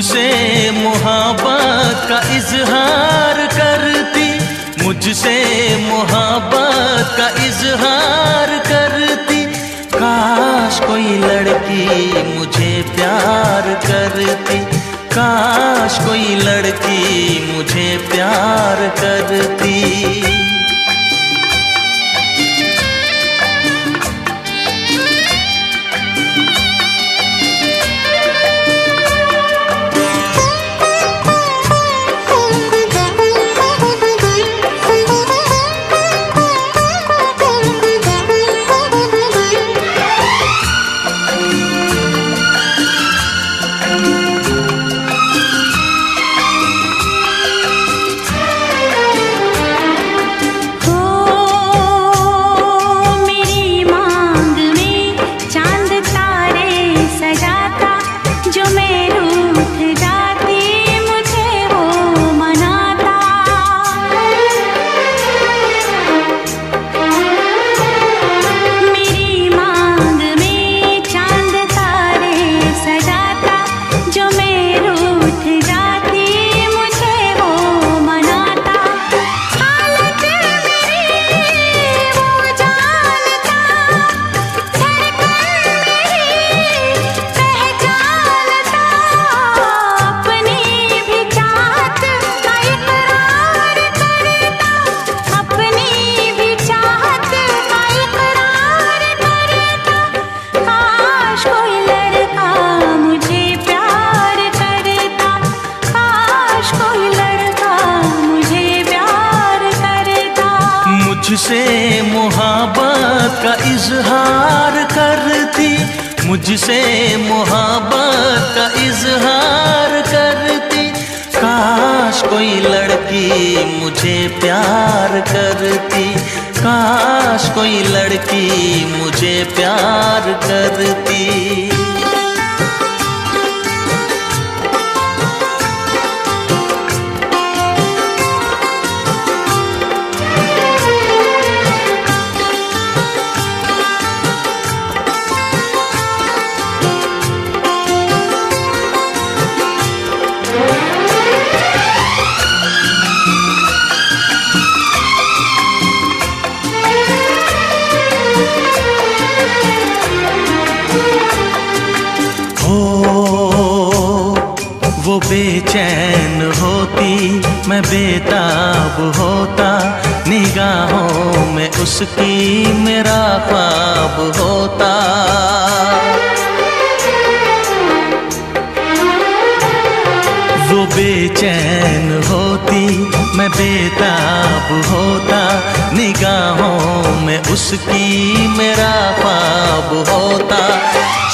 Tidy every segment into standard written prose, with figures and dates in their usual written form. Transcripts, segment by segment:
मुझसे मोहब्बत का इजहार करती, मुझसे मोहब्बत का इजहार करती। काश कोई लड़की मुझे प्यार करती, काश कोई लड़की मुझे प्यार करती। मुझसे मोहब्बत का इजहार करती, मुझसे मोहब्बत का इजहार करती। काश कोई लड़की मुझे प्यार करती, काश कोई लड़की मुझे प्यार करती। वो बेचैन होती, मैं बेताब होता, निगाहों में उसकी मेरा ख्वाब होता। वो बेचैन होती, मैं बेताब होता, निगाहों में उसकी मेरा ख्वाब होता।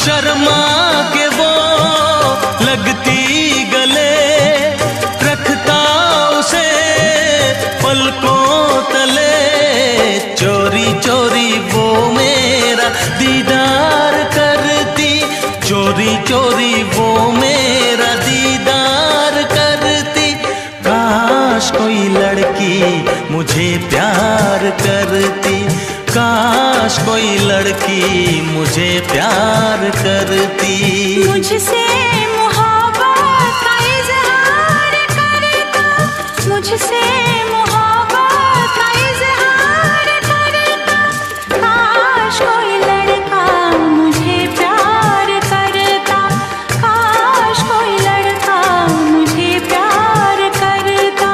शर्मा के वो लगती गले, रखता उसे पलकों तले। चोरी चोरी वो मेरा दीदार करती, चोरी चोरी वो मेरा दीदार करती। काश कोई लड़की मुझे प्यार करती, काश कोई लड़की मुझे प्यार करती। मुझसे मोहब्बत का इजहार करता, मुझसे मोहब्बत का इजहार करता। काश कोई लड़का मुझे प्यार करता, काश कोई लड़का मुझे प्यार करता।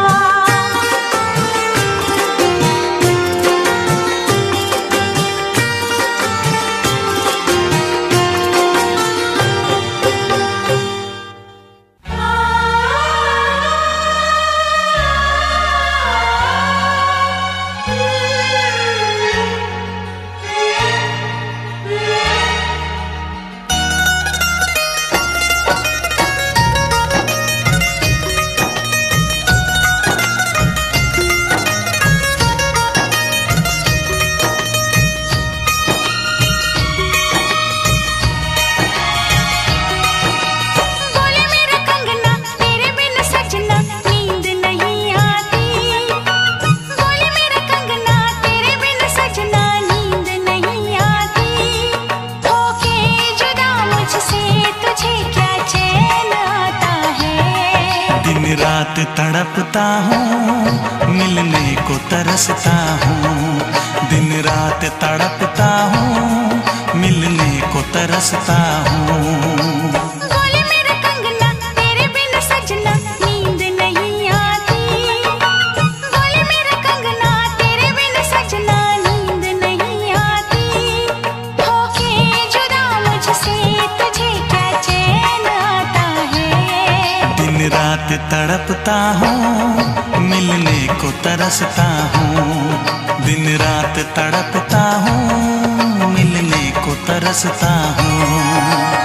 तड़पता हूँ, मिलने को तरसता हूँ। दिन रात तड़पता हूँ, मिलने को तरसता हूँ। बोले मेरा कंगना तेरे बिन सजना नींद नहीं आती। बोले मेरा कंगना तेरे बिन सजना नींद नहीं आती। होके जुदा मुझसे तुझे क्या चैन आता है। दिन रात तड़पता हूँ, मिलने को तरसता हूँ। दिन रात तड़पता हूँ, मिलने को तरसता हूँ।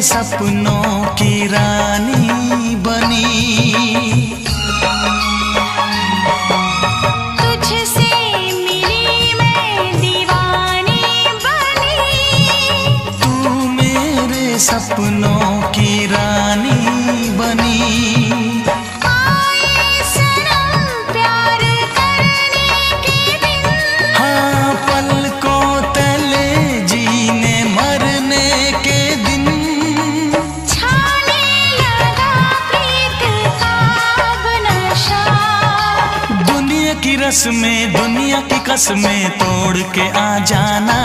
सपनों की रानी बनी, तुझसे मिली मैं दीवानी बनी। तू मेरे सपनों की रानी बनी। आए सनम प्यार करने के दिन, हाँ पलकों तले जीने मरने के दिन। की रस्में दुनिया की कसमें तोड़ के आ जाना।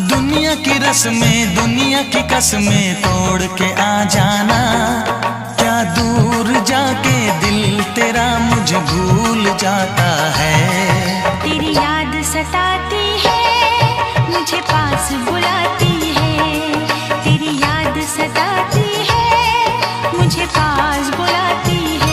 दुनिया की रस्में दुनिया की कसमें तोड़ के आ जाना। क्या दूर जाके दिल तेरा मुझे भूल जाता है। तेरी याद सताती है, मुझे पास बुलाती है। तेरी याद सताती है, मुझे पास बुलाती है।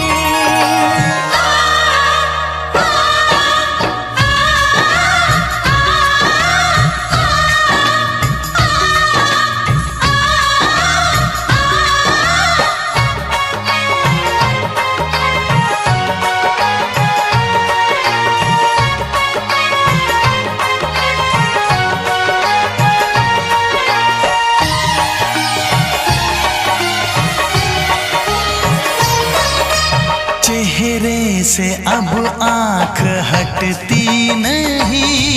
चेहरे से अब आँख हटती नहीं।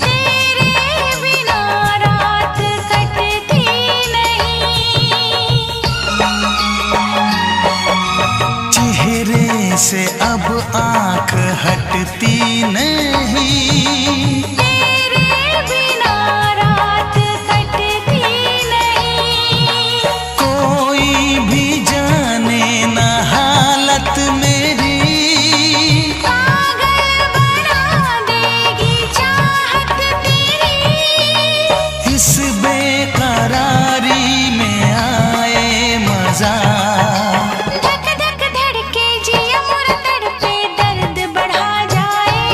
तेरे बिना रात कटती नहीं। चेहरे से अब आँख हटती नहीं। तेरे बिना रात कटती नहीं। कोई भी जाने ना हालत मेरी। पागल बना देगी चाहत तेरी। इस बेकरारी में आए मजा। धक धक धड़के जिया मोर तड़पे दर्द बढ़ा जाए।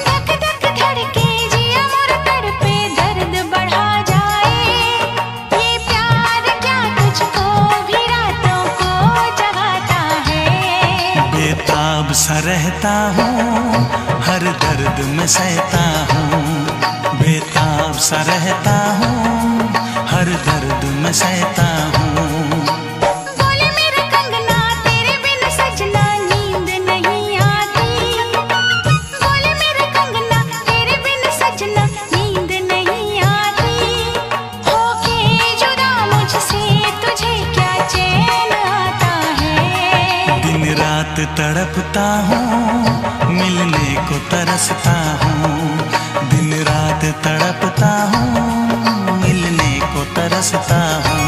धक धक धड़के जिया मोर तड़पे दर्द बढ़ा जाए। ये प्यार क्या तुझको भी रातों को जगाता है। बेताब सा रहता हूँ, हर दर्द में सहता हूँ। बेताब सा रहता हूँ, हर दर्द में सहता हूँ। बोले मेरा कंगना तेरे बिन सजना नींद नहीं आती। बोले मेरा कंगना तेरे बिन सजना नींद नहीं आती। होके जुदा मुझसे तुझे क्या चैन आता है। दिन रात तड़पता हूँ, मिलने को तरसता हूँ। दिन रात तड़पता हूँ, मिलने को तरसता हूँ।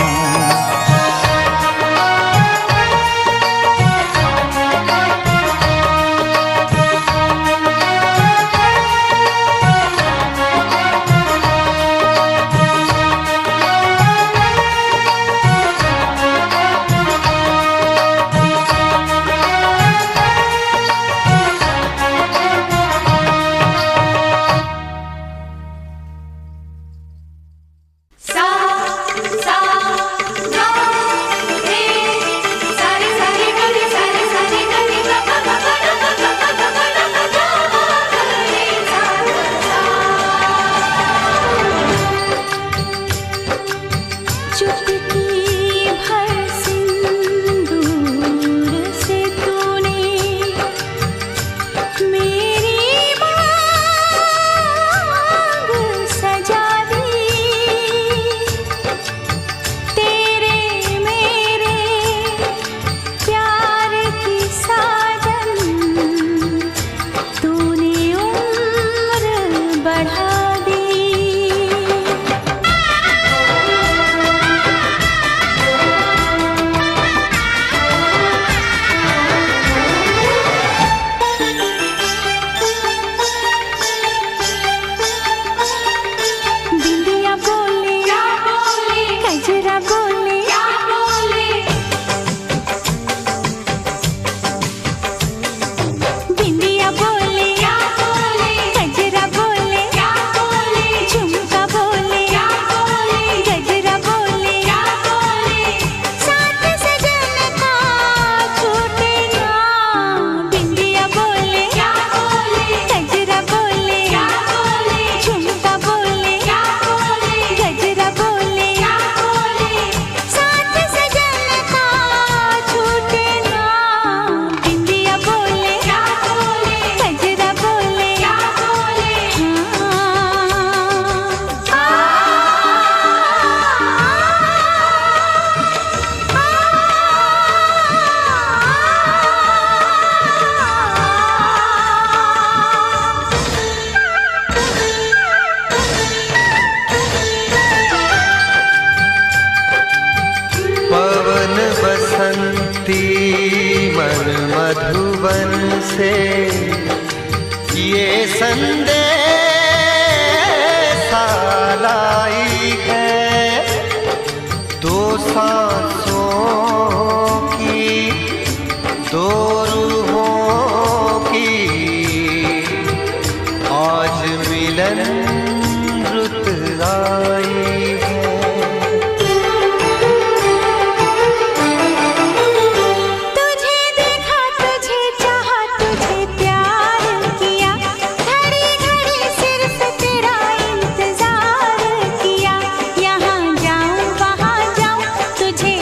धरती मन मधुबन से ये संदेशा लाई है, दो सांसों की दो रूहों की आज मिलन रुत आई है। तुझे देखा, तुझे चाहा, तुझे प्यार किया, घड़ी घड़ी सिर्फ तेरा इंतजार किया। यहाँ जाऊं वहाँ जाऊं तुझे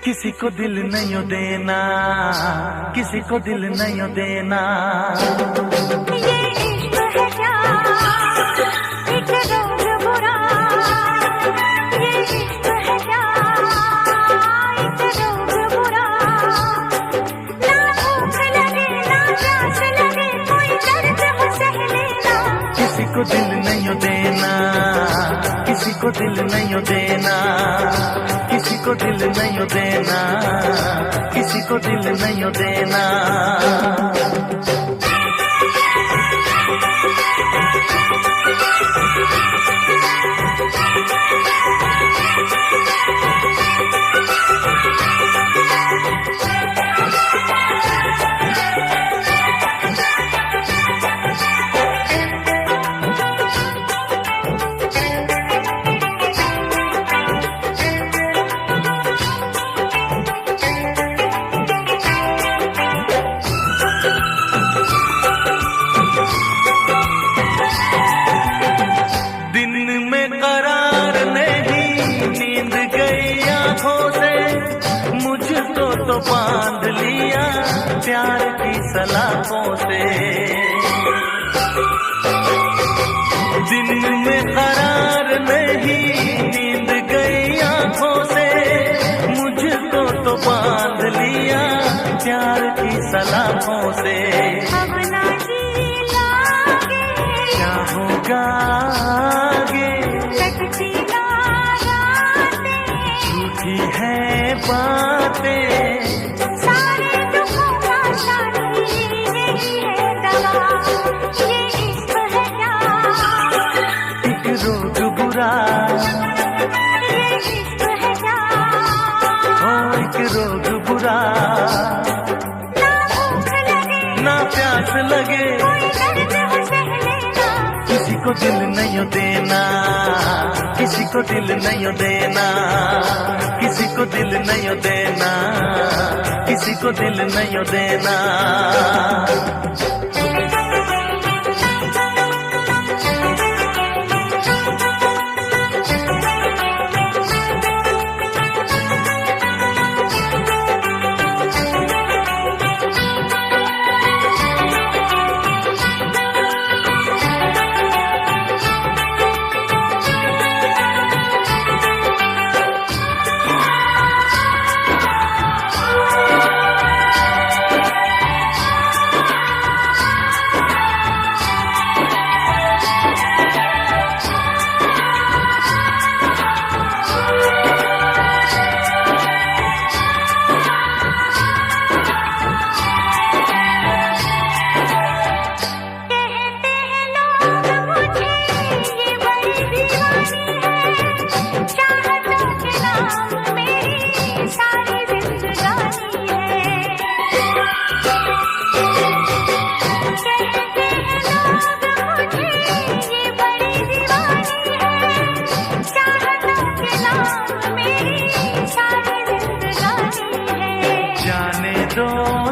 किसी को दिल नहीं देना, किसी को दिल नहीं देना। ये इश्क है क्या एक रोग बुरा, ये इश्क है क्या एक रोग बुरा। ना भूख लगे ना प्यास लगे कोई दर्द हो सह लेना। किसी को दिल नहीं देना, किसी को दिल नहीं देना, किसी को दिल नहीं देना, किसी को दिल नहीं देना। तो बांध लिया प्यार की सलाखों से, दिन में करार नहीं नींद गई आंखों से, मुझको तो बांध लिया प्यार की सलाखों से। अब ना जी लागे क्या होगा आगे, कटती ना रातें, झूठी है बातें, सारे दुखों का साथी यही है दवा। ये इश्क है क्या एक रोग बुरा, ये इश्क है क्या हो एक रोग बुरा। ना भूख लगे ना प्यास लगे कोई दर्द हो सह लेना। किसी को दिल नहीं देना, किसी को दिल नहीं देना, किसी को दिल नहीं देना, किसी को दिल नहीं देना।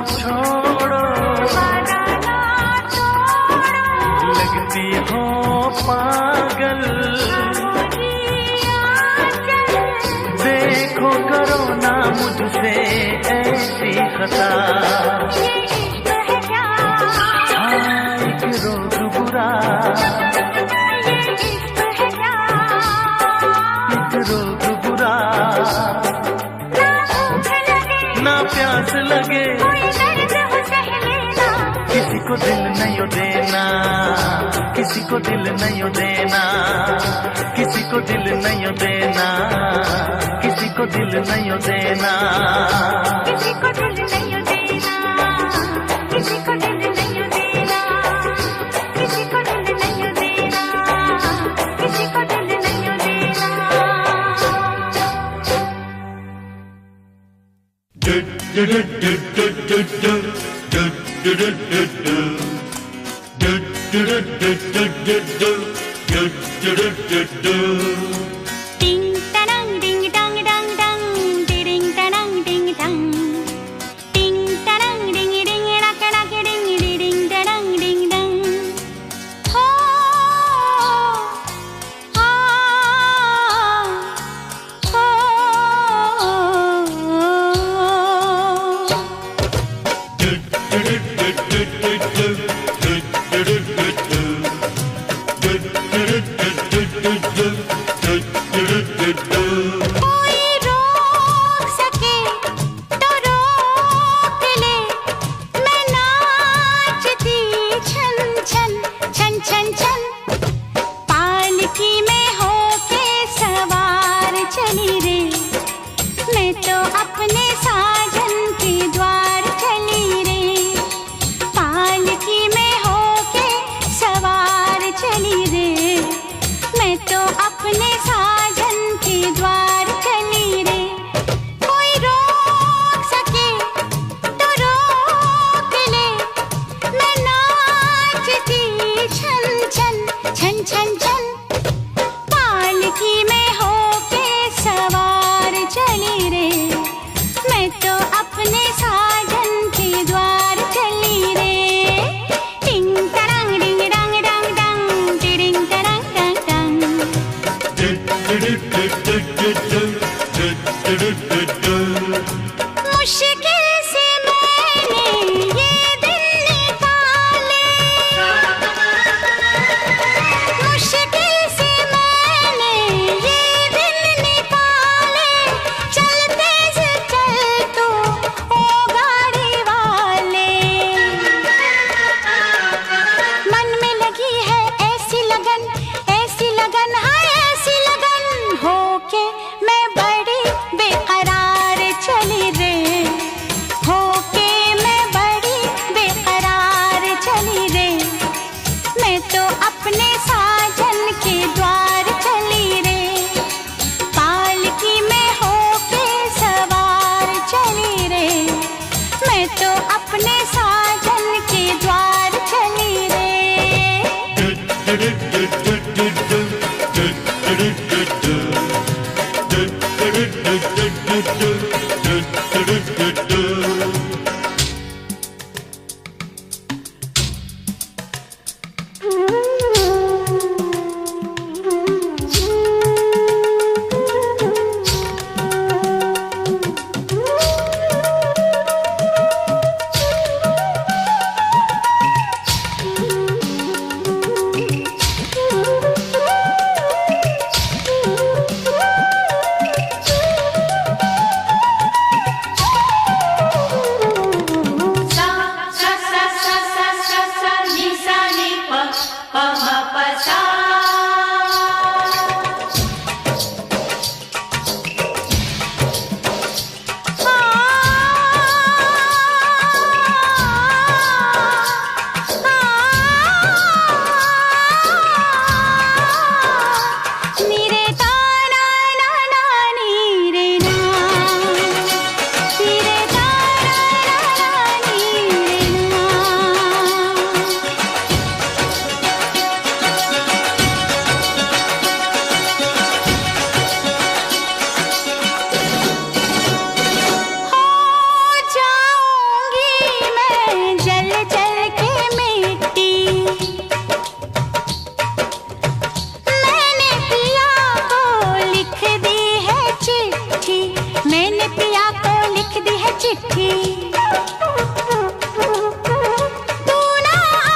छोड़ो लगती हो पागल, देखो करो ना मुझसे ऐसी खता। एक रोग बुरा, एक रोग बुरा। ना प्यास लगे किसी को दिल नहीं देना, किसी को दिल नहीं देना, किसी को दिल नहीं देना, किसी को दिल नहीं देना, किसी को दिल नहीं देना, किसी को दिल नहीं देना, किसी को दिल नहीं देना, किसी को दिल नहीं देना। Ding dang ding dang dang dang, ding dang ding dang, ding dang ding ding rak rak ding ding dang ding dang. Ho ha ho मैं तो अपने साजन के द्वार चली रे, पालकी में होके सवार चली रे, मैं तो अपने साजन के द्वार चली रे। कोई रोक सके तो रोक ले, मैं नाचती छन छन छन छन छन, पालकी में होके सवार चली रे, मैं तो अपने साजन के द्वार चली रे। टिंग टरंग डिंग डंग डंग डंग, टिडिंग टरंग डंग डंग। मुश्किल से मैंने ये दिन निकाले, मुश्किल से मैंने ये दिन निकाले, चलते से चल तू ओ गाड़ी वाले। मन में लगी है ऐसी लगन है ऐसी लगन, होके मैं बड़ी बेकरार चली रे, होके मैं बड़ी बेकरार चली रे, मैं तो अपने साजन के द्वार चली रे, पालकी में होके सवार चली रे, मैं तो अपने साजन के द्वार चली रे। नीरे तारा ना ना नीरे ना, नीरे तारा ना ना नीरे ना। हो जाऊंगी मैं जल जल के मिट्टी, मैंने पिया को लिख दी है चिट्ठी, मैंने पिया को लिख दी है चिट्ठी। तू ना आ,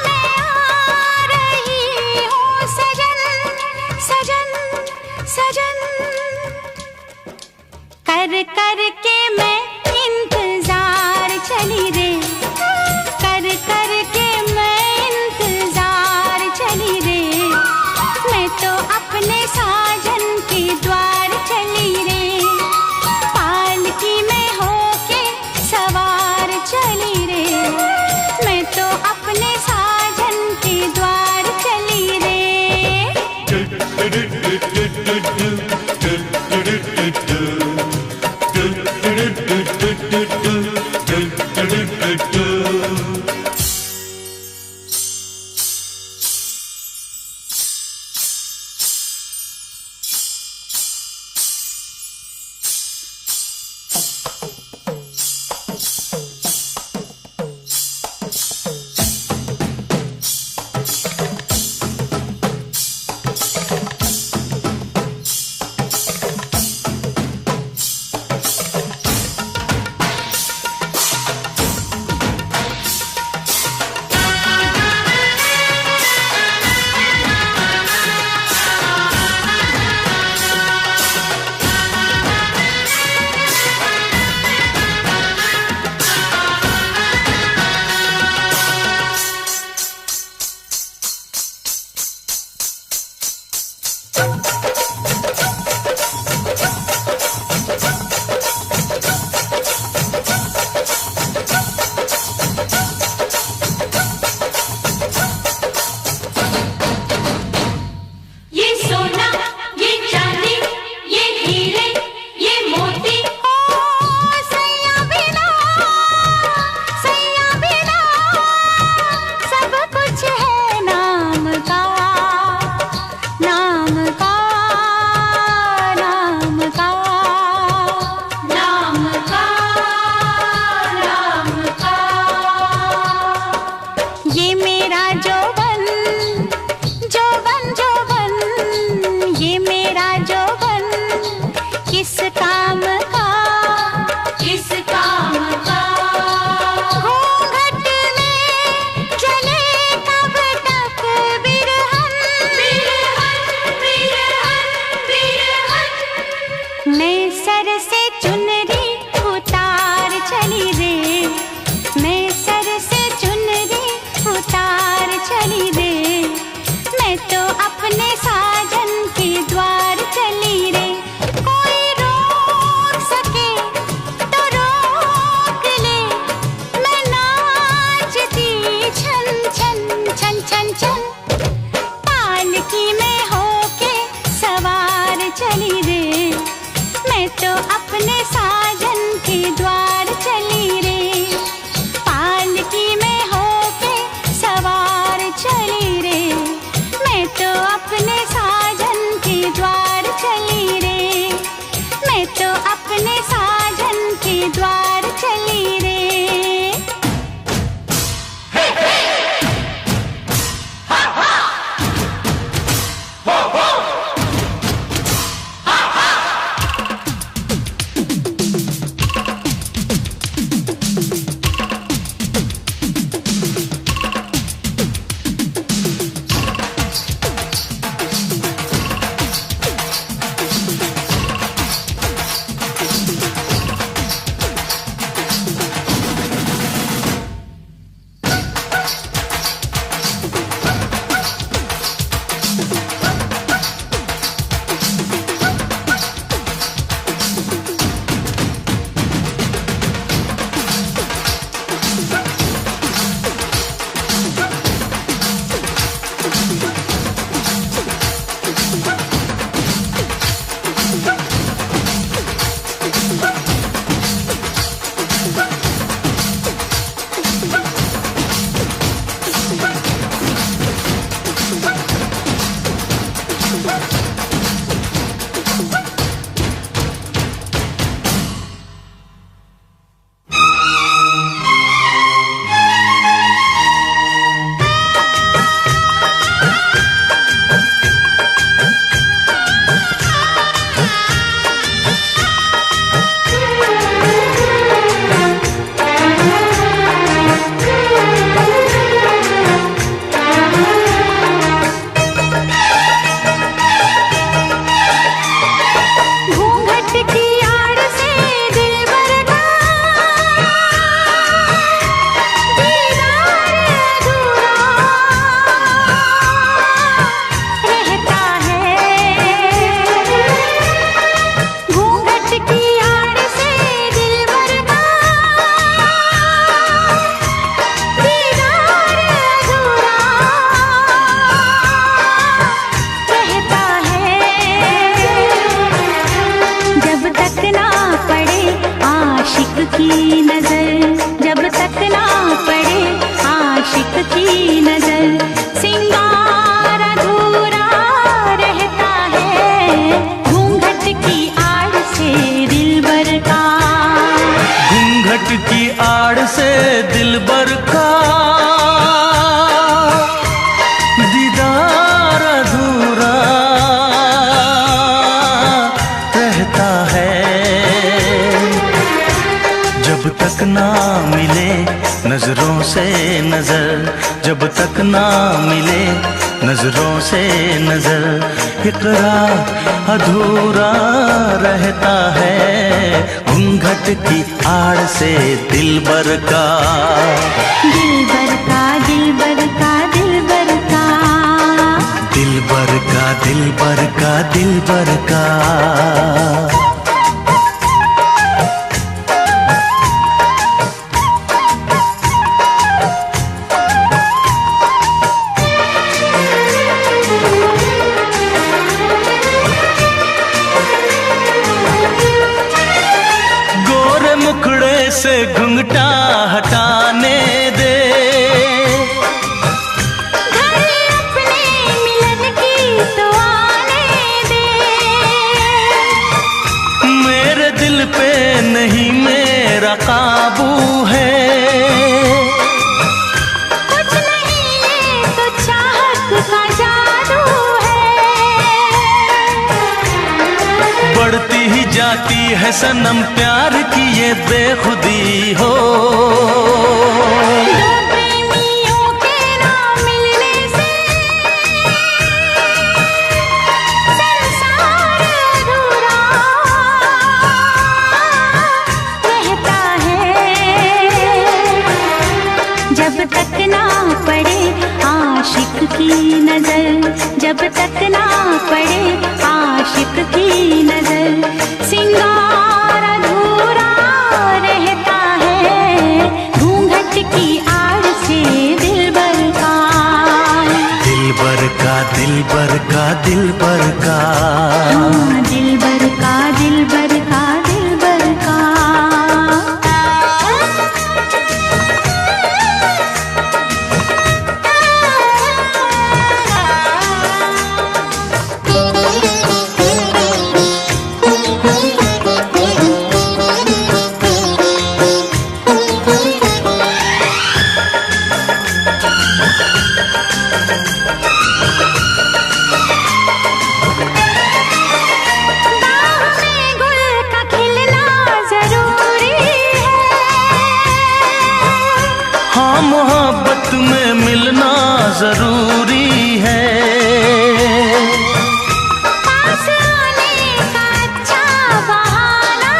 मैं आ रही हूँ सजन सजन सजन, कर कर के मैं इंतजार चली रे, कर कर के मैं इंतजार चली रे, मैं तो अपने साजन के द्वार चली रे, पालकी में होके सवार चली रे, मैं तो अपने साजन के द्वार चली रे। तो अपने साजन के द्वार चली रे, पालकी में होके सवार चली रे। मैं तो अपने साजन के द्वार चली रे, मैं तो अपने साजन के द्वार चली रे। की नजर, जब तक ना पड़े आशिक की नजर, सिंगार अधूरा रहता है घूंघट की आड़ से दिलबर का। घूंघट की आड़ से दिलबर का दीदार अधूरा रहता है, जब तक ना मिले नजरों से नजर, जब तक ना मिले नजरों से नजर, इकरार अधूरा रहता है घूंघट की आड़ से दिलबर का। दिलबर का दिलबर का दिलबर का, दिलबर का दिलबर का दिलबर का। से घुंघटा हटाने दे, घर अपने मिलन की तो आने दे, मेरे दिल पे नहीं मेरा काबू है, कुछ नहीं ये तो चाहत का जादू है, बढ़ती ही जाती है सनम प्यार की ये बेखुदी हो। दो प्रेमियों के ना मिलने से संसार अधूरा रहता है, जब तक ना पड़े आशिक की नजर, जब तक ना पड़े आशिक की नजर, सिंगार अधूरा रहता है घूंघट की आड़ से दिलबर का। दिलबर का दिलबर का दिलबर का, हाँ दिलबर का दिलबर का जरूरी है। पास आने का अच्छा बहाना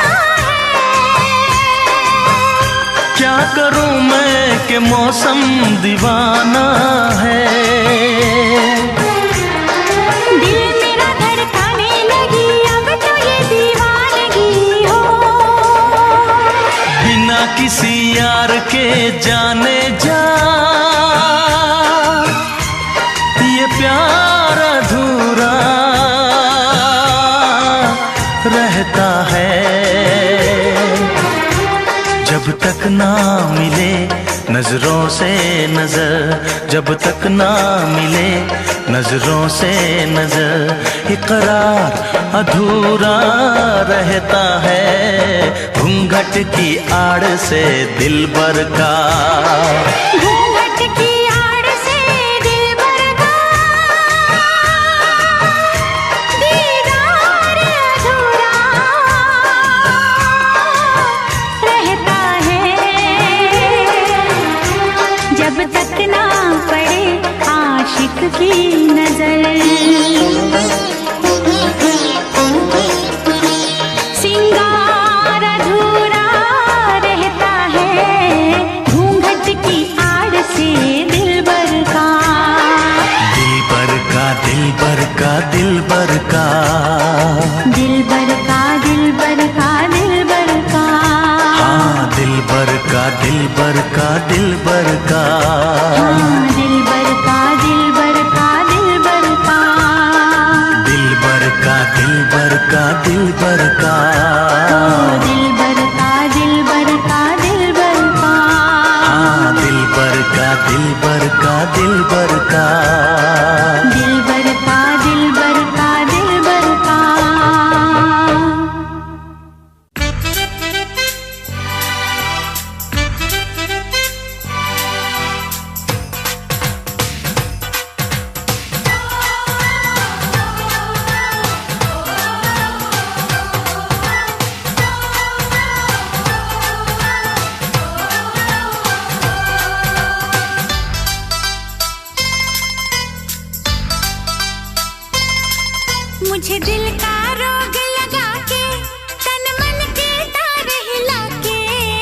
है। क्या करूं मैं कि मौसम दीवाना है। दिल मेरा धड़काने लगी अब तो ये दीवानगी हो। बिना किसी यार के जाने जा ये प्यार अधूरा रहता है। जब तक ना मिले नजरों से नजर, जब तक ना मिले नजरों से नजर, इकरार अधूरा रहता है। घूंघट की आड़ से दिलबर का, घूंघट की आड़ से दिलबर का दीदार अधूरा रहता है। जब तक ना पड़े आशिक की नजर, सिंगार अधूरा रहता है। घूंघट की आड़ से दिलबर का, दिलबर का, दिलबर का, दिलबर का, दिलबर का, दिलबर का, दिलबर का। हाँ दिलबर का, दिलबर का, दिलबर का। हाँ, दिलबर का, दिलबर का, दिलबर का। दिलबर का, दिलबर का, दिलबर का। दिलबर का, दिलबर का, दिलबर का। हाँ दिलबर का, दिलबर का, दिलबर का। दिलबर का, दिलबर का, दिलबर का। मुझे दिल का रोग लगा के, तन मन के तार हिला के।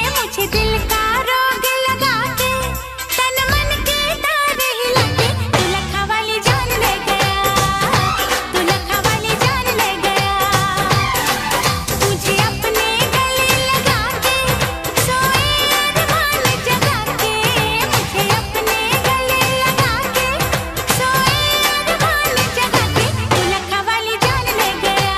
मुझे दिल का रोग लगा के, तन मन के तार हिला के। तू लखा वाली जान ले गया, तू लखा वाली जान ले गया। मुझे अपने गले लगा के, सोए अरमान जगा के। मुझे अपने गले लगा के, सोए अरमान जगा के। तू लखा वाली जान ले गया,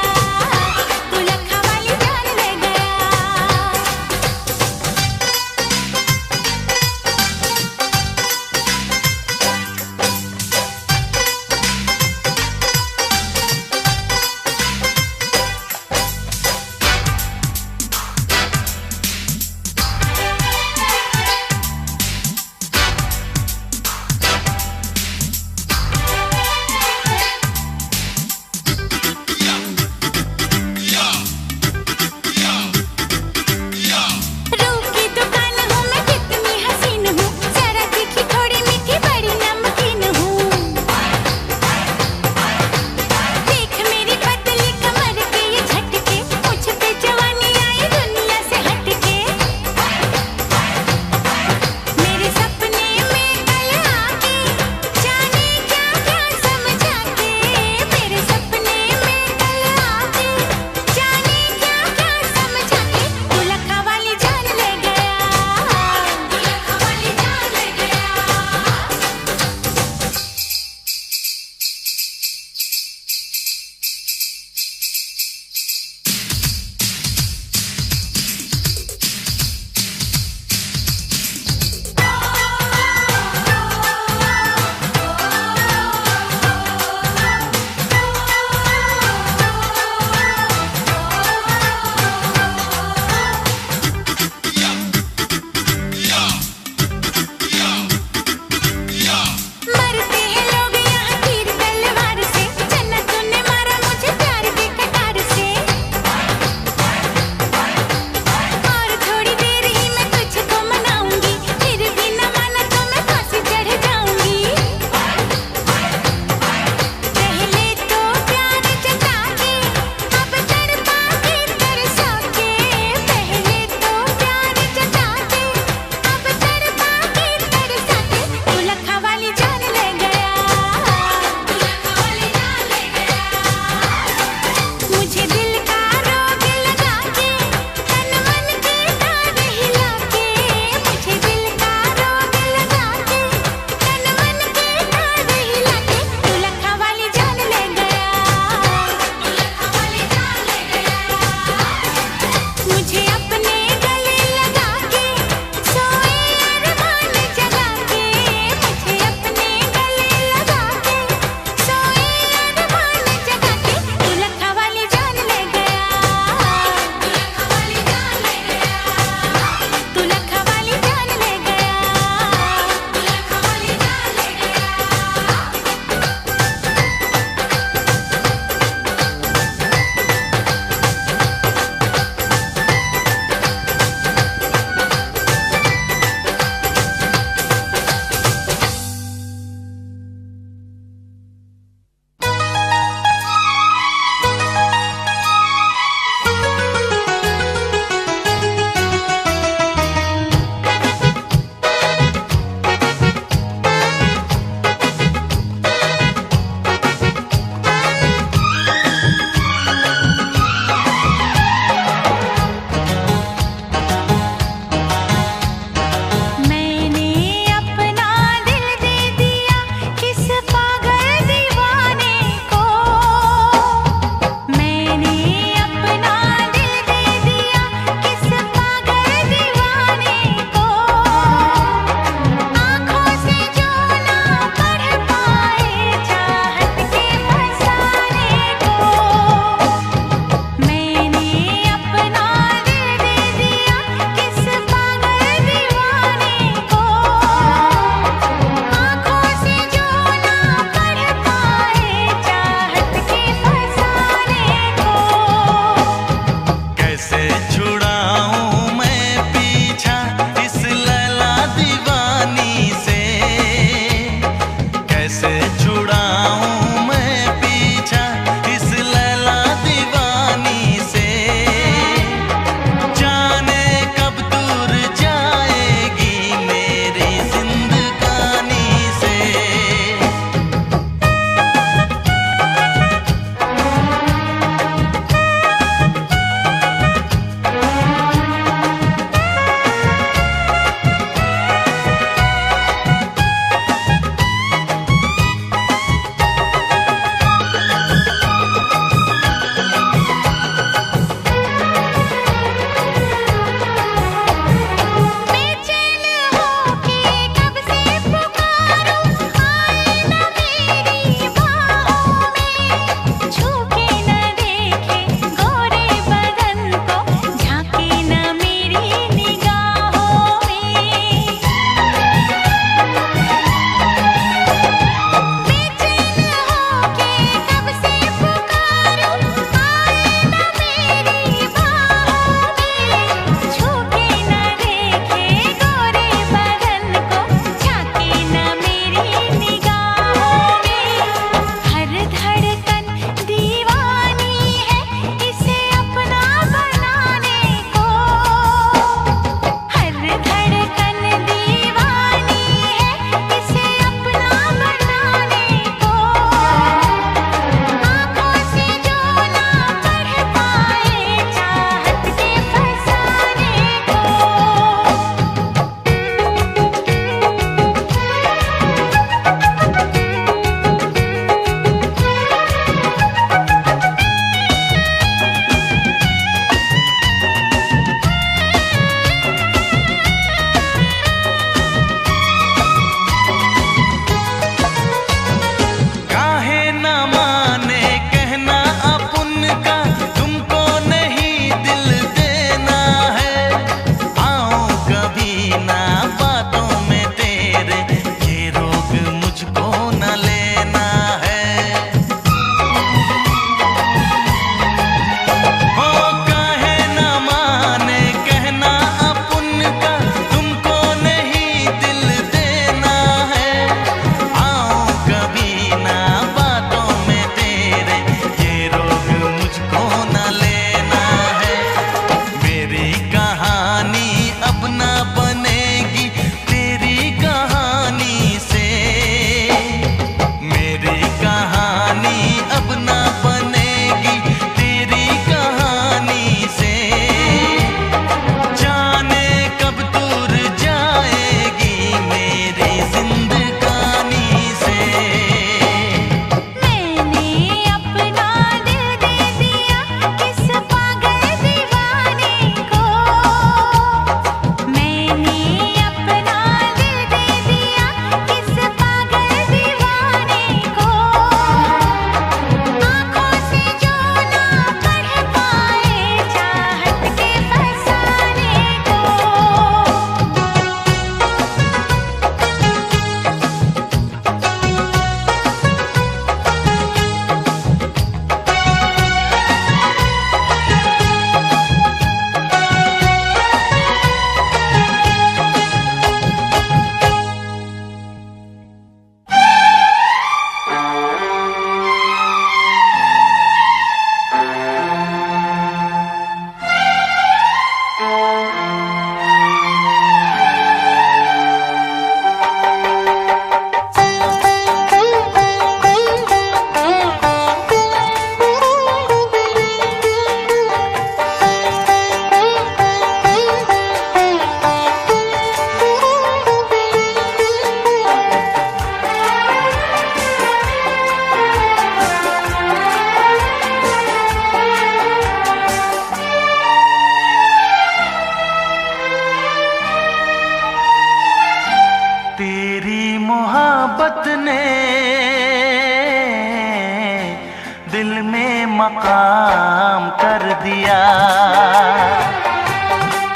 मकाम कर दिया।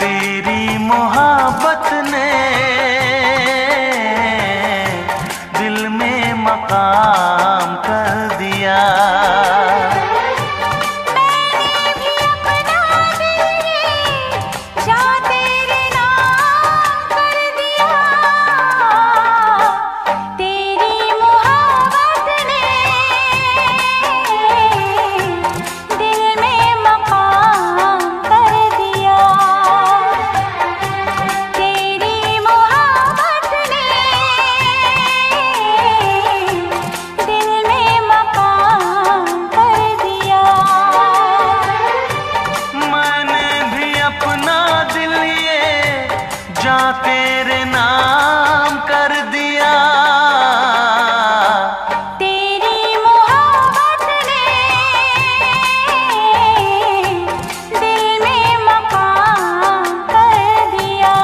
तेरी मोहब्बत ने दिल में मकाम कर दिया। तेरे नाम कर दिया। तेरी मोहब्बत ने दिल में मकाम कर दिया।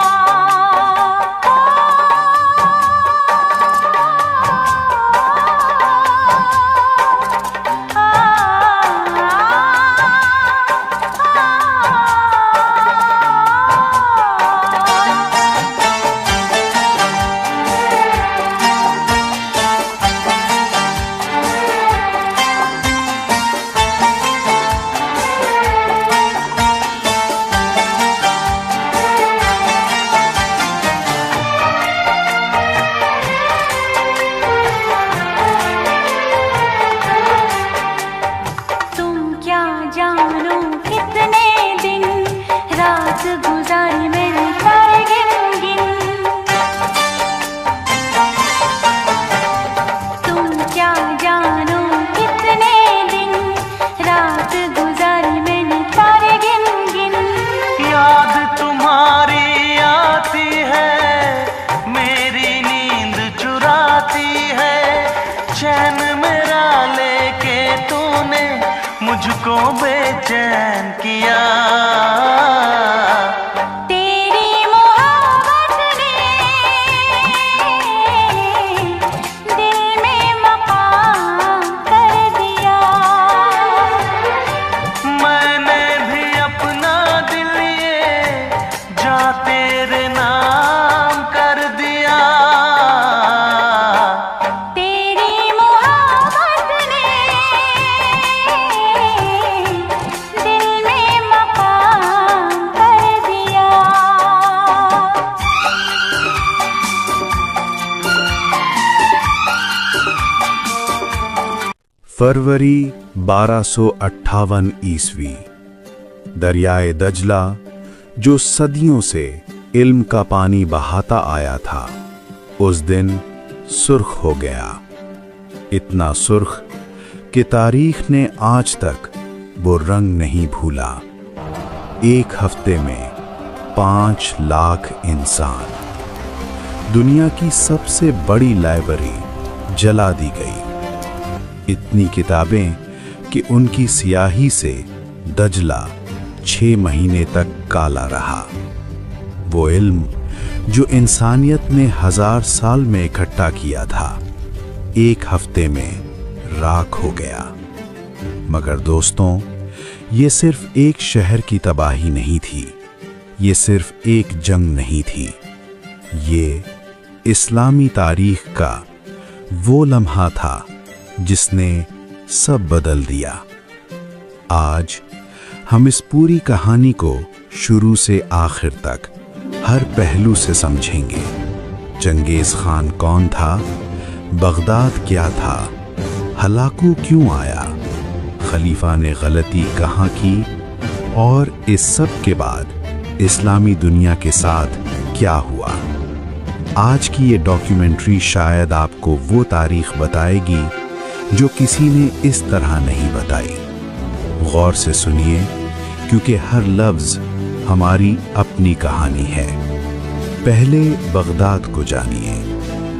जानो कितने दिन रात गुजारी मैंने तारे गिन गिन। तुम क्या जानो कितने दिन रात गुजारी मैंने तारे गिन गिन। याद तुम्हारी आती है, मेरी नींद चुराती है। चैन मेरा लेके तूने मुझको बेचैन किया। तेरी मोहब्बत ने दिल में मकाम कर दिया। मैंने भी अपना दिल ये जा तेरे नाम कर दिया। तेरी मोहब्बत ने दिल में मकाम कर दिया। फरवरी 1258 ईस्वी। दरियाए दजला जो सदियों से इल्म का पानी बहाता आया था, उस दिन सुर्ख हो गया। इतना सुर्ख कि तारीख ने आज तक वो रंग नहीं भूला। एक हफ्ते में 5 लाख इंसान। दुनिया की सबसे बड़ी लाइब्रेरी जला दी गई। इतनी किताबें कि उनकी स्याही से दजला 6 महीने तक काला रहा। वो इल्म जो इंसानियत ने 1000 साल में इकट्ठा किया था, एक हफ्ते में राख हो गया। मगर दोस्तों, ये सिर्फ एक शहर की तबाही नहीं थी, ये सिर्फ एक जंग नहीं थी, ये इस्लामी तारीख का वो लम्हा था जिसने सब बदल दिया। आज हम इस पूरी कहानी को शुरू से आखिर तक हर पहलू से समझेंगे। चंगेज खान कौन था, बगदाद क्या था, हलाकू क्यों आया, खलीफा ने गलती कहाँ की, और इस सब के बाद इस्लामी दुनिया के साथ क्या हुआ। आज की ये डॉक्यूमेंट्री शायद आपको वो तारीख बताएगी जो किसी ने इस तरह नहीं बताई। गौर से सुनिए, क्योंकि हर लफ्ज हमारी अपनी कहानी है। पहले बगदाद को जानिए,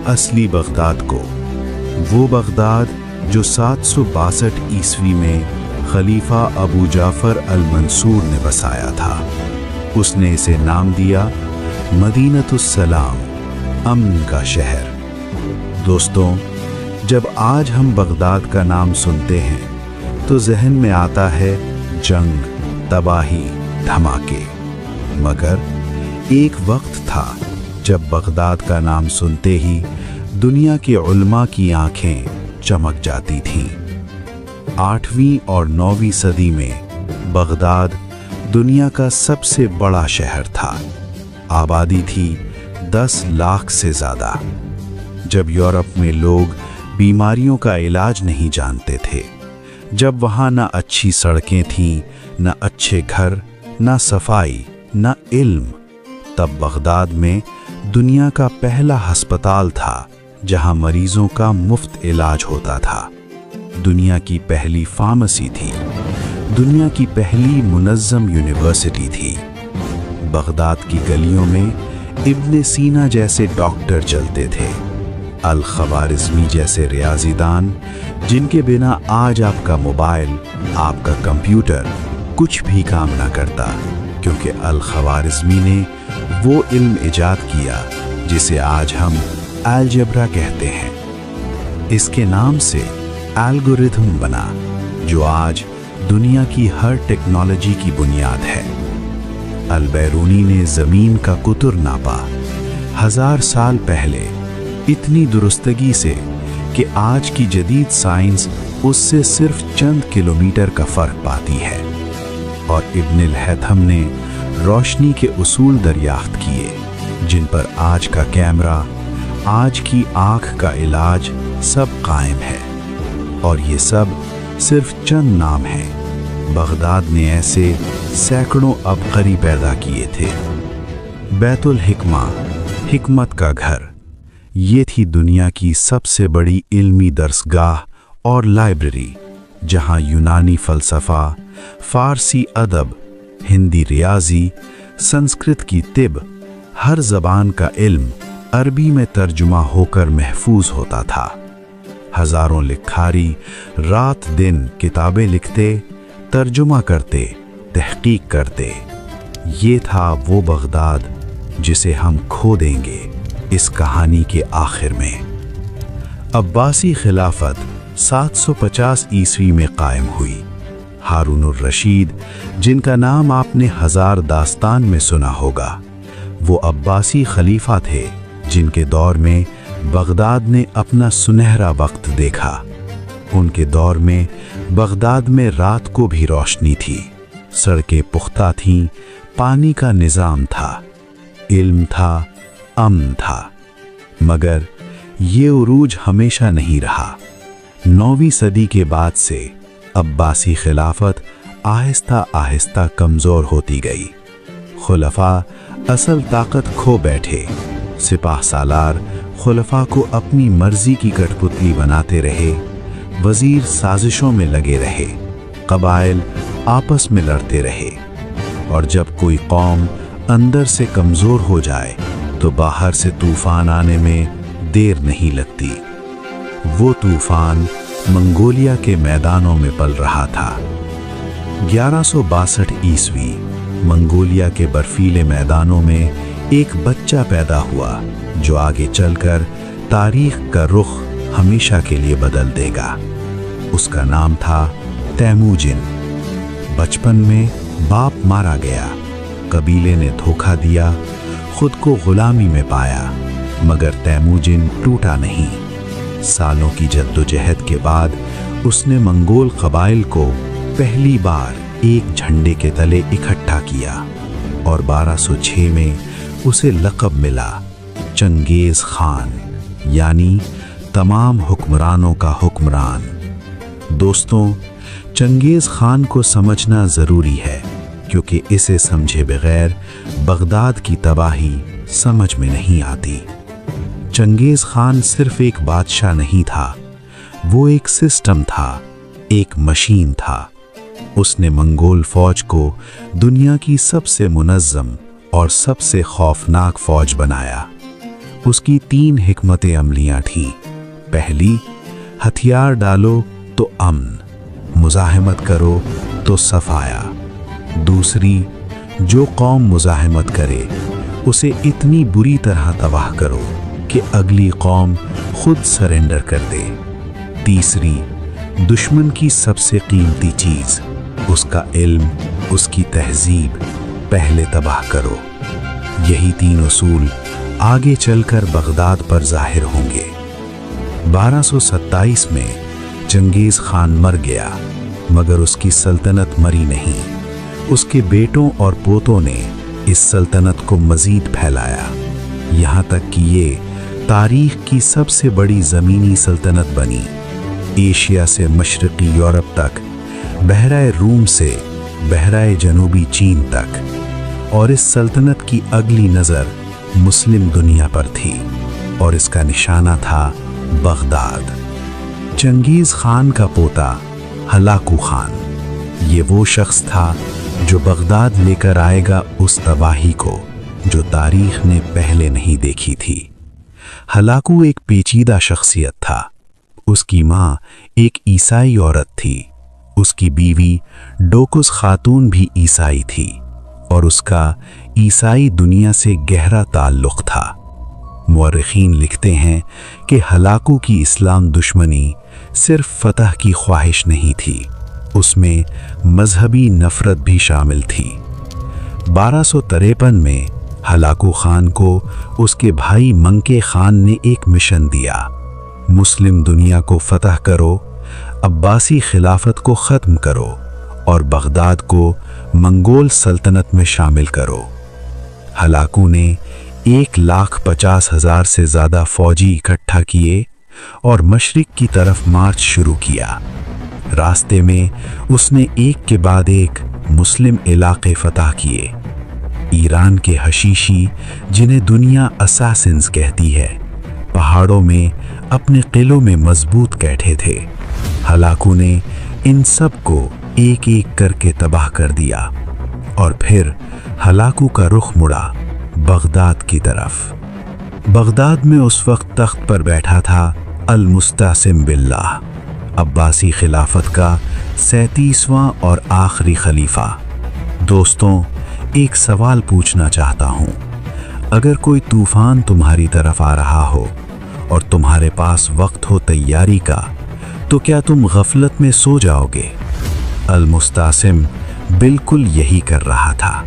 असली बगदाद को, वो बगदाद जो 762 ईस्वी में खलीफा अबू जाफर अल-मंसूर ने बसाया था। उसने इसे नाम दिया मदीनतुस्सलाम, अमन का शहर। दोस्तों, जब आज हम बगदाद का नाम सुनते हैं तो जहन में आता है जंग, तबाही, धमाके। मगर एक वक्त था जब बगदाद का नाम सुनते ही दुनिया के उलमा की आंखें चमक जाती थीं। 8वीं और 9वीं सदी में बगदाद दुनिया का सबसे बड़ा शहर था। आबादी थी 10 लाख से ज़्यादा। जब यूरोप में लोग बीमारियों का इलाज नहीं जानते थे, जब वहाँ न अच्छी सड़कें थीं, न अच्छे घर, न सफाई, न इल्म, तब बगदाद में दुनिया का पहला अस्पताल था जहाँ मरीजों का मुफ्त इलाज होता था। दुनिया की पहली फार्मेसी थी, दुनिया की पहली मुनज़्ज़म यूनिवर्सिटी थी। बगदाद की गलियों में इब्ने सीना जैसे डॉक्टर चलते थे, अल ख़वारिज़मी जैसे रियाज़ीदान, जिनके बिना आज आपका मोबाइल, आपका कंप्यूटर कुछ भी काम ना करता, क्योंकि अल ख़वारिज़मी ने वो इल्म इजाद किया जिसे आज हम अलजेब्रा कहते हैं। इसके नाम से एल्गोरिथम बना जो आज दुनिया की हर टेक्नोलॉजी की बुनियाद है। अल बैरूनी ने ज़मीन का कुतुर नापा 1000 साल पहले इतनी दुरुस्तगी से कि आज की जदीद साइंस उससे सिर्फ चंद किलोमीटर का फ़र्क पाती है। और इब्नुल हैथम ने रोशनी के उसूल दरियाफ्त किए जिन पर आज का कैमरा, आज की आँख का इलाज सब कायम है। और ये सब सिर्फ चंद नाम हैं। बगदाद ने ऐसे सैकड़ों अबकरी पैदा किए थे। बैतुल हिकमा, हिकमत का घर, ये थी दुनिया की सबसे बड़ी इल्मी दरसगाह और लाइब्रेरी, जहाँ यूनानी फ़लसफ़ा, फ़ारसी अदब, हिंदी रियाजी, संस्कृत की तिब, हर ज़बान का इल्म अरबी में तर्जुमा होकर महफूज होता था। हज़ारों लिखारी रात दिन किताबें लिखते, तर्जुमा करते, तहकीक करते। ये था वो बगदाद जिसे हम खो देंगे इस कहानी के आखिर में। अब्बासी खिलाफत 750 ईस्वी में कायम हुई। हारून रशीद, जिनका नाम आपने हजार दास्तान में सुना होगा, वो अब्बासी खलीफा थे जिनके दौर में बगदाद ने अपना सुनहरा वक्त देखा। उनके दौर में बगदाद में रात को भी रोशनी थी, सड़कें पुख्ता थीं, पानी का निज़ाम था, इल्म था, अमन था। मगर ये उरूज हमेशा नहीं रहा। 9वीं सदी के बाद से अब्बासी खिलाफत आहिस्ता आहिस्ता कमज़ोर होती गई। खुलफा असल ताकत खो बैठे। सिपाह सालार खुलफा को अपनी मर्जी की कठपुतली बनाते रहे। वज़ीर साजिशों में लगे रहे। कबाइल आपस में लड़ते रहे। और जब कोई कौम अंदर से कमज़ोर हो जाए तो बाहर से तूफ़ान आने में देर नहीं लगती। वो तूफ़ान मंगोलिया के मैदानों में पल रहा था। 1162 ईस्वी मंगोलिया के बर्फीले मैदानों में एक बच्चा पैदा हुआ जो आगे चलकर तारीख का रुख हमेशा के लिए बदल देगा। उसका नाम था तैमूजिन। बचपन में बाप मारा गया, कबीले ने धोखा दिया, खुद को गुलामी में पाया, मगर तैमूजिन टूटा नहीं। सालों की जद्दोजहद के बाद उसने मंगोल कबाइल को पहली बार एक झंडे के तले इकट्ठा किया और 1206 में उसे लक़ब मिला चंगेज़ खान, यानी तमाम हुक्मरानों का हुक्मरान। दोस्तों, चंगेज़ खान को समझना ज़रूरी है क्योंकि इसे समझे बगैर बगदाद की तबाही समझ में नहीं आती। चंगेज़ खान सिर्फ एक बादशाह नहीं था, वो एक सिस्टम था, एक मशीन था। उसने मंगोल फौज को दुनिया की सबसे मुनज़्ज़म और सबसे खौफनाक फौज बनाया। उसकी 3 हिकमत अमलियाँ थीं। पहली, हथियार डालो तो अमन, मुज़ाहमत करो तो सफाया। दूसरी, जो कौम मुज़ाहमत करे उसे इतनी बुरी तरह तबाह करो कि अगली कौम खुद सरेंडर कर दे। तीसरी, दुश्मन की सबसे कीमती चीज़ उसका इल्म, उसकी तहजीब पहले तबाह करो। यही 3 उसूल आगे चलकर बगदाद पर जाहिर होंगे। 1227 में चंगेज खान मर गया, मगर उसकी सल्तनत मरी नहीं। उसके बेटों और पोतों ने इस सल्तनत को मजीद फैलाया, यहाँ तक कि ये तारीख की सबसे बड़ी ज़मीनी सल्तनत बनी। एशिया से मशरक़ी यूरोप तक, बहराए रूम से बहराए जनूबी चीन तक। और इस सल्तनत की अगली नज़र मुस्लिम दुनिया पर थी और इसका निशाना था बगदाद। चंगेज़ खान का पोता हलाकू खान, ये वो शख्स था जो बगदाद लेकर आएगा उस तबाही को जो तारीख ने पहले नहीं देखी थी। हलाकू एक पेचीदा शख्सियत था। उसकी माँ एक ईसाई औरत थी, उसकी बीवी डोकुस खातून भी ईसाई थी और उसका ईसाई दुनिया से गहरा ताल्लुक़ था। मुअर्रिखीन लिखते हैं कि हलाकू की इस्लाम दुश्मनी सिर्फ फतह की ख्वाहिश नहीं थी, उसमें मजहबी नफरत भी शामिल थी। 1253 में हलाकू खान को उसके भाई मंके खान ने एक मिशन दिया, मुस्लिम दुनिया को फतह करो, अब्बासी खिलाफत को ख़त्म करो और बगदाद को मंगोल सल्तनत में शामिल करो। हलाकू ने 1,50,000 से ज़्यादा फौजी इकट्ठा किए और मशरिक की तरफ मार्च शुरू किया। रास्ते में उसने एक के बाद एक मुस्लिम इलाके फतह किए। ईरान के हशीशी, जिन्हें दुनिया असासिन्स कहती है, पहाड़ों में अपने किलों में मजबूत बैठे थे। हलाकू ने इन सब को एक एक करके तबाह कर दिया और फिर हलाकू का रुख मुड़ा बगदाद की तरफ। बगदाद में उस वक्त तख्त पर बैठा था अल-मुस्तासिम बिल्लाह, अब्बासी खिलाफत का 37वां और आखिरी खलीफा। दोस्तों, एक सवाल पूछना चाहता हूँ। अगर कोई तूफान तुम्हारी तरफ आ रहा हो और तुम्हारे पास वक्त हो तैयारी का, तो क्या तुम गफलत में सो जाओगे? अल-मुस्तासिम बिल्कुल यही कर रहा था।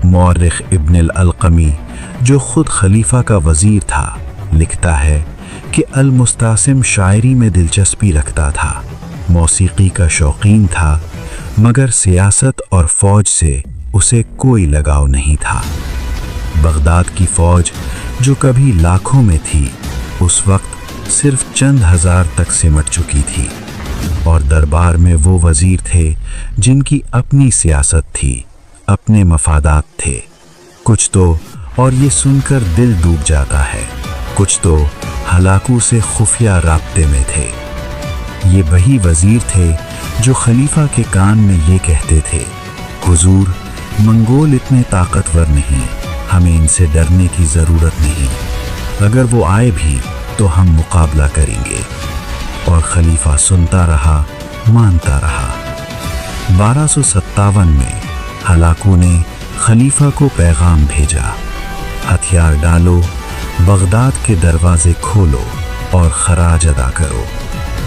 मुअर्रिख इब्न अल-अलक़मी, जो खुद खलीफा का वज़ीर था, लिखता है कि अल-मुस्तासिम शायरी में दिलचस्पी रखता था, मौसीकी का शौकीन था, मगर सियासत और फ़ौज से उसे कोई लगाव नहीं था। बगदाद की फ़ौज, जो कभी लाखों में थी, उस वक्त सिर्फ चंद हज़ार तक सिमट चुकी थी और दरबार में वो वज़ीर थे जिनकी अपनी सियासत थी, अपने मफादात थे। कुछ तो, और ये सुनकर दिल डूब जाता है, कुछ तो हलाकू से खुफिया राब्ते में थे। ये वही वज़ीर थे जो खलीफा के कान में ये कहते थे, हुजूर, मंगोल इतने ताकतवर नहीं, हमें इनसे डरने की ज़रूरत नहीं, अगर वो आए भी तो हम मुकाबला करेंगे। और खलीफा सुनता रहा, मानता रहा। 1257 में हलाकू ने खलीफा को पैगाम भेजा, हथियार डालो, बगदाद के दरवाजे खोलो और खराज अदा करो,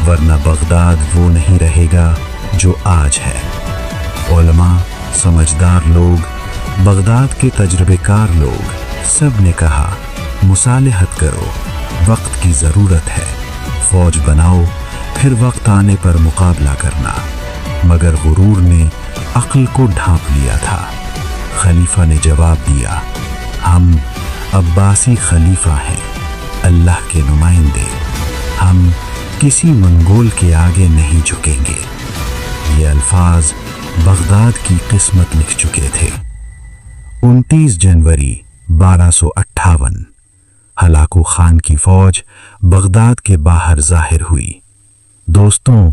वरना बगदाद वो नहीं रहेगा जो आज है। उलमा, समझदार लोग, बगदाद के तजुर्बेकार लोग, सब ने कहा, मुसालहत करो, वक्त की ज़रूरत है, फ़ौज बनाओ, फिर वक्त आने पर मुकाबला करना। मगर गुरूर ने अक्ल को ढांप लिया था। खलीफा ने जवाब दिया, हम अब्बासी खलीफा हैं, अल्लाह के नुमाइंदे, हम किसी मंगोल के आगे नहीं झुकेंगे। ये अल्फाज बगदाद की किस्मत लिख चुके थे। 29 जनवरी 1258 हलाकू खान की फौज बगदाद के बाहर जाहिर हुई। दोस्तों,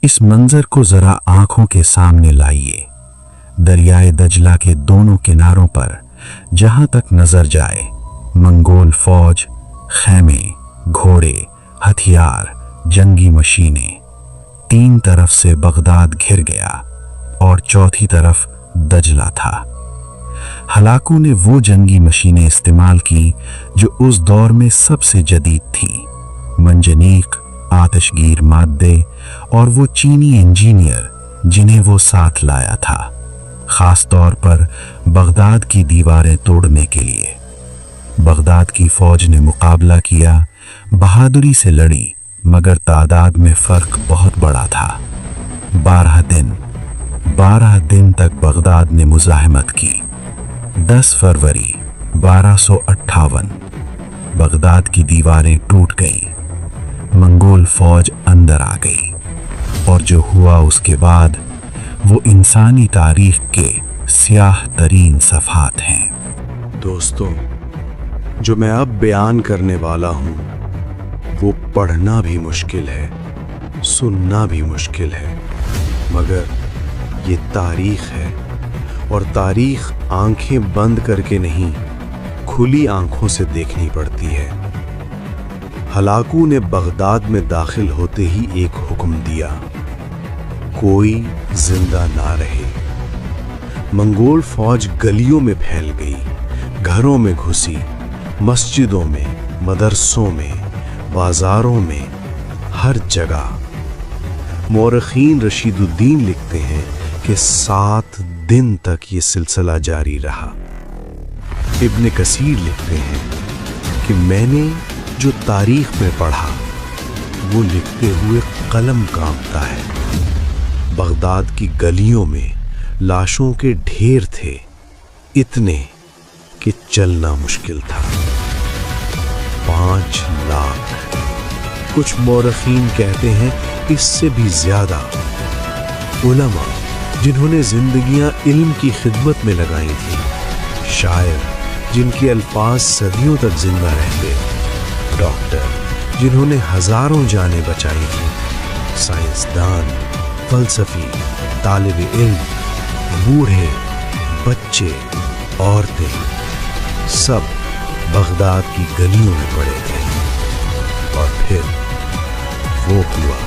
इस मंजर को जरा आंखों के सामने लाइए। दरियाए दजला के दोनों किनारों पर जहां तक नजर जाए, मंगोल फौज, खैमे, घोड़े, हथियार, जंगी मशीनें। 3 तरफ से बगदाद घिर गया और चौथी तरफ दजला था। हलाकू ने वो जंगी मशीनें इस्तेमाल की जो उस दौर में सबसे जदीद थी, मंजनीक, आतिशगीर मादे, और वो चीनी इंजीनियर जिन्हें वो साथ लाया था, खास तौर पर बगदाद की दीवारें तोड़ने के लिए। बगदाद की फौज ने मुकाबला किया, बहादुरी से लड़ी, मगर तादाद में फर्क बहुत बड़ा था। 12 दिन तक बगदाद ने मुजाहिमत की। 10 फरवरी 1258 बगदाद की दीवारें टूट गईं। मंगोल फौज अंदर आ गई और जो हुआ उसके बाद वो इंसानी तारीख के स्याह तरीन सफ़हात हैं। दोस्तों, जो मैं अब बयान करने वाला हूँ वो पढ़ना भी मुश्किल है, सुनना भी मुश्किल है, मगर ये तारीख है और तारीख आंखें बंद करके नहीं, खुली आंखों से देखनी पड़ती है। हलाकू ने बगदाद में दाखिल होते ही एक हुक्म दिया, कोई जिंदा ना रहे। मंगोल फौज गलियों में फैल गई, घरों में घुसी, मस्जिदों में, मदरसों में, बाजारों में, हर जगह। मौरखीन रशीदुद्दीन लिखते हैं कि 7 दिन तक ये सिलसिला जारी रहा। इब्न कसीर लिखते हैं कि मैंने जो तारीख में पढ़ा वो लिखते हुए कलम कांपता है। बगदाद की गलियों में लाशों के ढेर थे, इतने कि चलना मुश्किल था। 5 लाख, कुछ मौरखीन कहते हैं इससे भी ज्यादा। उलमा जिन्होंने जिंदगियां इल्म की खिदमत में लगाई थी, शायर जिनके अल्फाज सदियों तक जिंदा रहते, डॉक्टर जिन्होंने हजारों जानें बचाई थी, साइंसदान, फलसफी, तालिब इल्म, बूढ़े, बच्चे, औरतें, सब बगदाद की गलियों में पड़े थे। और फिर वो हुआ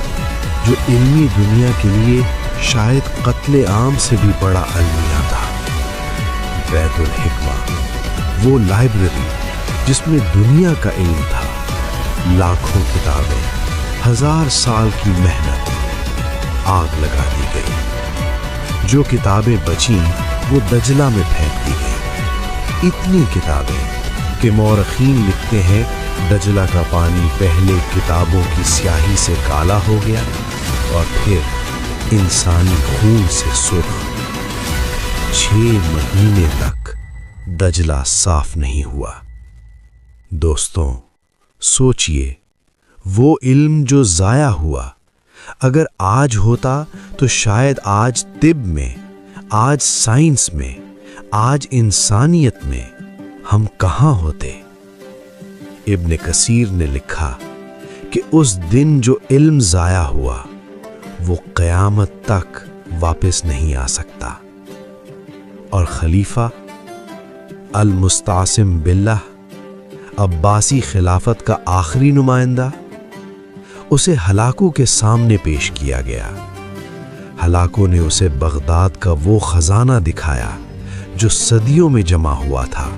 जो इल्मी दुनिया के लिए शायद कत्ले आम से भी बड़ा अलमिया था। बैतुल हिकमा, वो लाइब्रेरी जिसमें दुनिया का इल्म था, लाखों किताबें, 1000 साल की मेहनत, आग लगा दी गई। जो किताबें बचीं वो दजला में फेंक दी गई। इतनी किताबें कि मौरखीन लिखते हैं दजला का पानी पहले किताबों की स्याही से काला हो गया और फिर इंसानी खून से सुर्ख। 6 महीने तक दजला साफ नहीं हुआ। दोस्तों, सोचिए, वो इल्म जो जाया हुआ, अगर आज होता तो शायद आज तिब में, आज साइंस में, आज इंसानियत में हम कहां होते। इब्न कसीर ने लिखा कि उस दिन जो इल्म जाया हुआ वो क़यामत तक वापस नहीं आ सकता। और खलीफा अल मुस्तासिम बिल्लाह, अब्बासी खिलाफत का आखिरी नुमाइंदा, उसे हलाकू के सामने पेश किया गया। हलाकू ने उसे बगदाद का वो खजाना दिखाया जो सदियों में जमा हुआ था।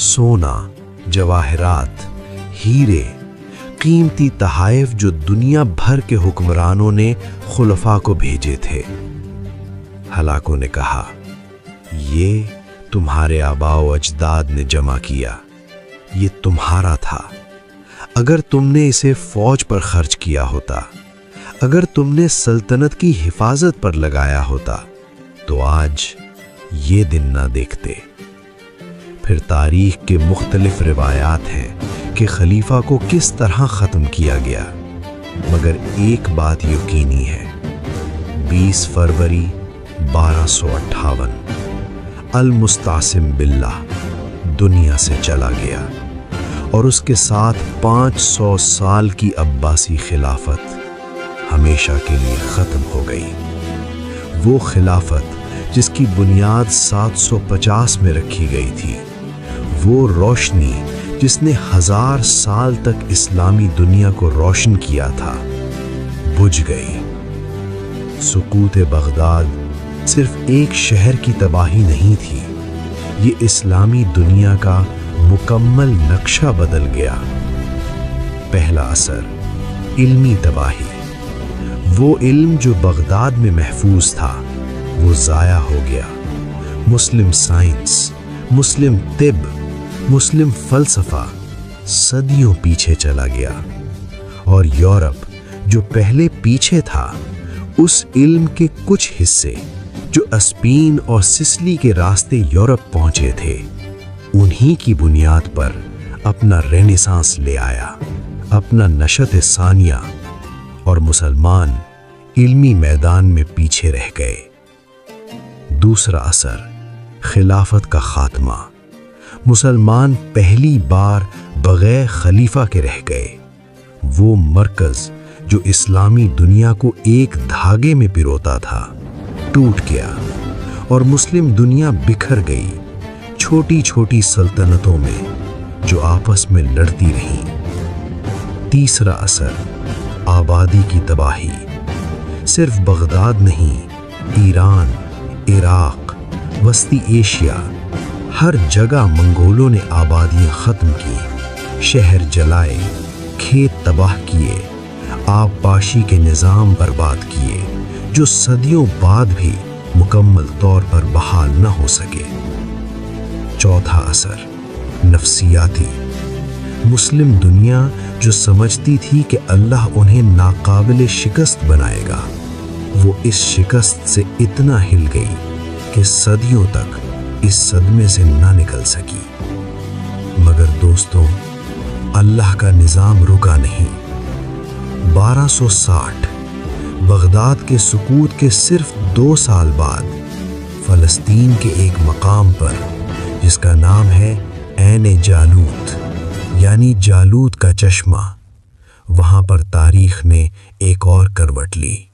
सोना, जवाहरात, हीरे, कीमती तहाइफ जो दुनिया भर के हुक्मरानों ने खुलफा को भेजे थे। हलाकू ने कहा, ये तुम्हारे आबाओ अजदाद ने जमा किया, ये तुम्हारा था। अगर तुमने इसे फौज पर खर्च किया होता, अगर तुमने सल्तनत की हिफाजत पर लगाया होता, तो आज ये दिन ना देखते। फिर तारीख के मुख्तलिफ रिवायात हैं कि खलीफा को किस तरह ख़त्म किया गया, मगर एक बात यकीनी है, 20 फरवरी 1258 अल मुस्तासिम बिल्लाह दुनिया से चला गया और उसके साथ 500 साल की अब्बासी खिलाफत हमेशा के लिए ख़त्म हो गई। वो खिलाफत जिसकी बुनियाद 750 में रखी गई थी, वो रोशनी जिसने 1000 साल तक इस्लामी दुनिया को रोशन किया था, बुझ गई। सुकूत बगदाद सिर्फ एक शहर की तबाही नहीं थी, ये इस्लामी दुनिया का मुकम्मल नक्शा बदल गया। पहला असर, इल्मी तबाही। वो इल्म जो बगदाद में महफूज था वो ज़ाया हो गया। मुस्लिम साइंस, मुस्लिम तिब, मुस्लिम फलसफा सदियों पीछे चला गया और यूरोप जो पहले पीछे था, उस इल्म के कुछ हिस्से जो स्पेन और सिसिली के रास्ते यूरोप पहुंचे थे, उन्हीं की बुनियाद पर अपना रेनेसांस ले आया, अपना नशत सानिया, और मुसलमान इल्मी मैदान में पीछे रह गए। दूसरा असर, खिलाफत का खात्मा। मुसलमान पहली बार बगैर खलीफा के रह गए। वो मरकज जो इस्लामी दुनिया को एक धागे में पिरोता था, टूट गया और मुस्लिम दुनिया बिखर गई छोटी छोटी सल्तनतों में जो आपस में लड़ती रहीं। तीसरा असर, आबादी की तबाही। सिर्फ बगदाद नहीं, ईरान, इराक, वस्ती एशिया, हर जगह मंगोलों ने आबादियां खत्म की, शहर जलाए, खेत तबाह किए, आबपाशी के निज़ाम बर्बाद किए जो सदियों बाद भी मुकम्मल तौर पर बहाल न हो सके। चौथा असर, नफ्सियाती। मुस्लिम दुनिया जो समझती थी कि अल्लाह उन्हें नाकाबिले शिकस्त बनाएगा, वो इस शिकस्त से इतना हिल गई कि सदियों तक इस सदमे से ना निकल सकी। मगर दोस्तों, अल्लाह का निज़ाम रुका नहीं। 1260 बगदाद के सुकूत के सिर्फ 2 साल बाद फ़लस्तीन के एक मकाम पर, जिसका नाम है ऐन जालूत यानी जालूत का चश्मा, वहाँ पर तारीख ने एक और करवट ली।